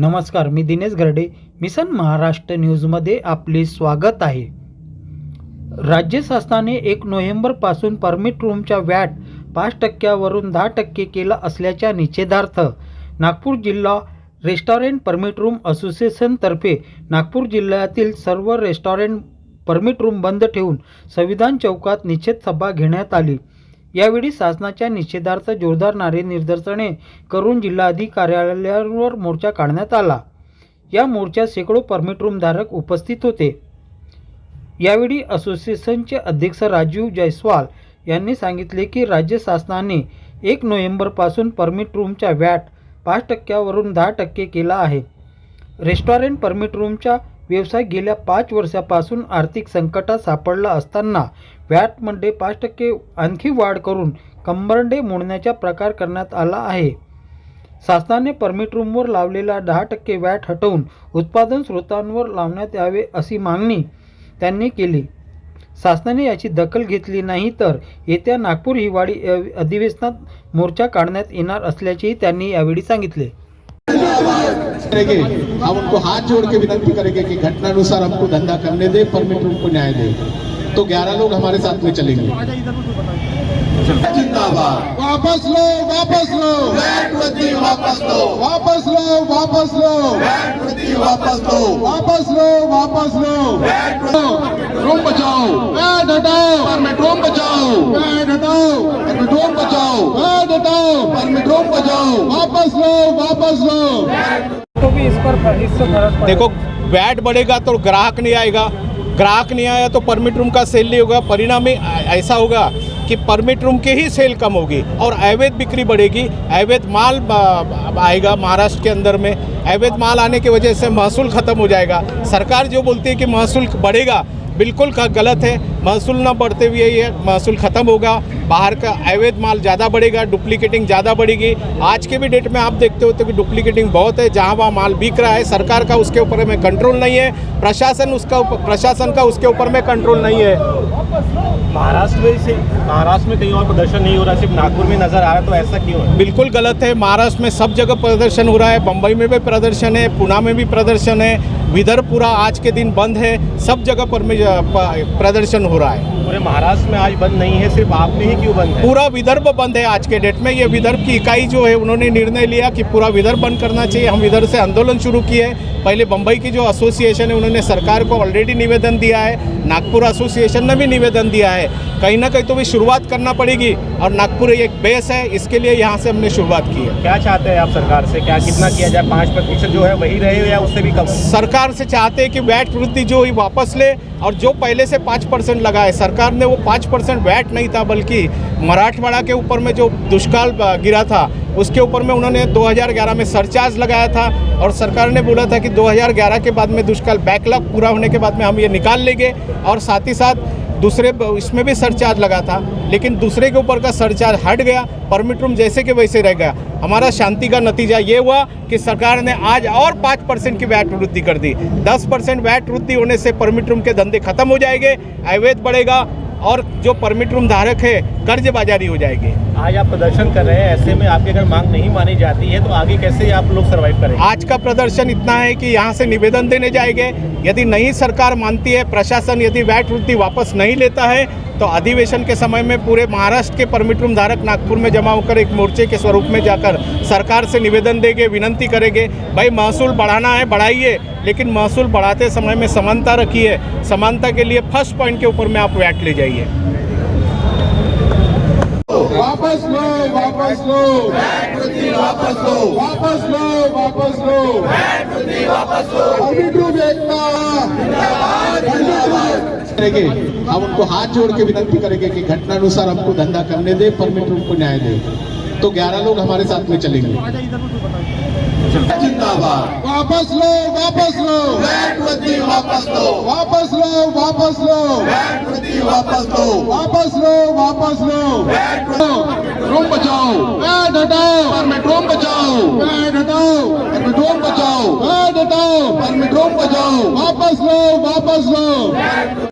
नमस्कार, मी दिनेश घरडे, मिशन महाराष्ट्र न्यूजमध्ये आपले स्वागत आहे। राज्य शासनाने 1 नोव्हेंबरपासून परमिट रूमच्या व्हॅट 5% वरून 10% केला असल्याच्या निषेधार्थ नागपूर जिल्हा रेस्टॉरंट परमिट रूम असोसिएशनतर्फे नागपूर जिल्ह्यातील सर्व रेस्टॉरंट परमिट रूम बंद ठेवून संविधान चौकात निषेध सभा घेण्यात आली। यावेळी शासनाच्या निषेधार्थ जोरदार नारे निदर्शने करून जिल्हाधिकारी कार्यालयावर मोर्चा काढण्यात आला। या मोर्चात शेकडो परमिट रूम धारक उपस्थित होते। यावेळी असोसिएशनचे अध्यक्ष राजीव जयस्वाल यांनी सांगितले की राज्य शासनाने 1 नोव्हेंबरपासून परमिट रूमच्या व्हॅट 5% वरून 10% केला आहे। रेस्टॉरंट परमिट रूमचा व्यवसाय गेल्या 5 वर्षापासून आर्थिक संकटात सापडला असताना व्हॅटमध्ये 5% आणखी वाढ करून कंबरडे मोडण्याचा प्रकार करण्यात आला आहे। शासनाने परमिट रूमवर लावलेला 10% व्हॅट हटवून उत्पादन स्रोतांवर लावण्यात यावे अशी मागणी त्यांनी केली। शासनाने याची दखल घेतली नाही तर येत्या नागपूर हिवाळी अधिवेशनात मोर्चा काढण्यात येणार असल्याचेही त्यांनी यावेळी सांगितले। हम उनको हाथ जोड़ के विनती करेंगे कि घटनानुसार हमको धंधा करने दे, परमिट रूम को न्याय दे। तो 11 लोग हमारे साथ में चलेंगे। जिंदाबाद। वापस लो, वापस लो, वैट वृद्धि वापस लो, वापस लो, वापस लो, वैट वृद्धि वापस लो, वापस लो, वापस लो, वैट रूम बचाओ, वैट हटाओ, परमिट रूम बचाओ, वैट हटाओ, परमिट रूम बचाओ, वैट हटाओ, परमिट रूम बचाओ, वापस लो, वापस लो। तो भी इस पर देखो, वैट बढ़ेगा तो ग्राहक नहीं आएगा, ग्राहक नहीं आया तो परमिट रूम का सेल नहीं होगा। परिणाम ऐसा होगा कि परमिट रूम के ही सेल कम होगी और अवैध बिक्री बढ़ेगी। अवैध माल आएगा महाराष्ट्र के अंदर में। अवैध माल आने की वजह से महसूल ख़त्म हो जाएगा। सरकार जो बोलती है कि महसूल बढ़ेगा, बिल्कुल गलत है। महसूल न बढ़ते हुए ये महसूल ख़त्म होगा। बाहर का अवैध माल ज़्यादा बढ़ेगा, डुप्लीकेटिंग ज़्यादा बढ़ेगी। आज के भी डेट में आप देखते होते कि डुप्लीकेटिंग बहुत है। जहाँ वहाँ माल बिक रहा है, सरकार का उसके ऊपर में कंट्रोल नहीं है, प्रशासन का उसके ऊपर में कंट्रोल नहीं है। महाराष्ट्र में कहीं और प्रदर्शन नहीं हो रहा, सिर्फ नागपुर में नजर आ रहा है, तो ऐसा क्यों है? बिल्कुल गलत है। महाराष्ट्र में सब जगह प्रदर्शन हो रहा है। बम्बई में भी प्रदर्शन है, पुणे में भी प्रदर्शन है, विदर्भ पूरा आज के दिन बंद है। सब जगह पर प्रदर्शन हो रहा है। पूरे महाराष्ट्र में आज बंद नहीं है, सिर्फ आप में ही क्यों बंद है? पूरा विदर्भ बंद है आज के डेट में। ये विदर्भ की इकाई जो है उन्होंने निर्णय लिया कि पूरा विदर्भ बंद करना चाहिए। हम इधर से आंदोलन शुरू किए। पहले बम्बई की जो एसोसिएशन है उन्होंने सरकार को ऑलरेडी निवेदन दिया है, नागपुर एसोसिएशन ने भी निवेदन दिया है। कहीं ना कहीं तो भी शुरुआत करना पड़ेगी और नागपुर एक बेस है, इसके लिए यहाँ से हमने शुरुआत की है। क्या चाहते हैं आप सरकार से? क्या कितना किया जाए? 5% जो है वही रहे या उससे भी कम? सरकार से चाहते हैं कि वैट वृद्धि जो ही वापस ले और जो पहले से 5% लगा है सरकार ने, वो 5% वैट नहीं था बल्कि मराठवाड़ा के ऊपर में जो दुष्काल गिरा था उसके ऊपर में उन्होंने 2011 में सरचार्ज लगाया था और सरकार ने बोला था कि 2011 के बाद में दुष्काल बैकलॉग पूरा होने के बाद में हम ये निकाल लेंगे। और साथ ही साथ दूसरे इसमें भी सरचार्ज लगा था, लेकिन दूसरे के ऊपर का सरचार्ज हट गया। परमिट रूम जैसे के वैसे रह गया। हमारा शांति का नतीजा ये हुआ कि सरकार ने आज और 5% की वैट वृद्धि कर दी। 10% वैट वृद्धि होने से परमिट रूम के धंधे खत्म हो जाएंगे, अवैध बढ़ेगा और जो परमिट रूम धारक है कर्जबाजारी हो जाएगी। आज आप प्रदर्शन कर रहे हैं, ऐसे में आपकी अगर मांग नहीं मानी जाती है तो आगे कैसे आप लोग सर्वाइव करेंगे? आज का प्रदर्शन इतना है कि यहाँ से निवेदन देने जाएंगे। यदि नहीं सरकार मानती है, प्रशासन यदि वैट वृद्धि वापस नहीं लेता है तो अधिवेशन के समय में पूरे महाराष्ट्र के परमिट रूम धारक नागपुर में जमा होकर एक मोर्चे के स्वरूप में जाकर सरकार से निवेदन देंगे, विनंती करेंगे, भाई महसूल बढ़ाना है बढ़ाइए, लेकिन महसूल बढ़ाते समय में समानता रखिए। समानता के लिए फर्स्ट पॉइंट के ऊपर में आप वैट ले जाइए। वापस लो, वापस लो, वैट वृद्धि वापस लो, वापस लो, वापस लो, वैट वृद्धि वापस लो, परमिट रूम एकता जिंदाबाद, जिंदाबाद। हम उनको हाथ जोड़ के विनती करेंगे कि घटनानुसार हमको धंधा करने दे, परमिट रूम को न्याय दे। तो 11 लोग हमारे साथ में चलेंगे। जिंदाबाद। वापस लो, वापस लो, वैट वृद्धि वापस लो, वापस लो, वापस लो, वैट वृद्धि वापस लो, वापस लो, वापस लो, वैट रूम बचाओ, वैट हटाओ, परमिट रूम बचाओ, वैट हटाओ, परमिट रूम बचाओ, वैट हटाओ, परमिट रूम बचाओ, वापस लो, वापस लो।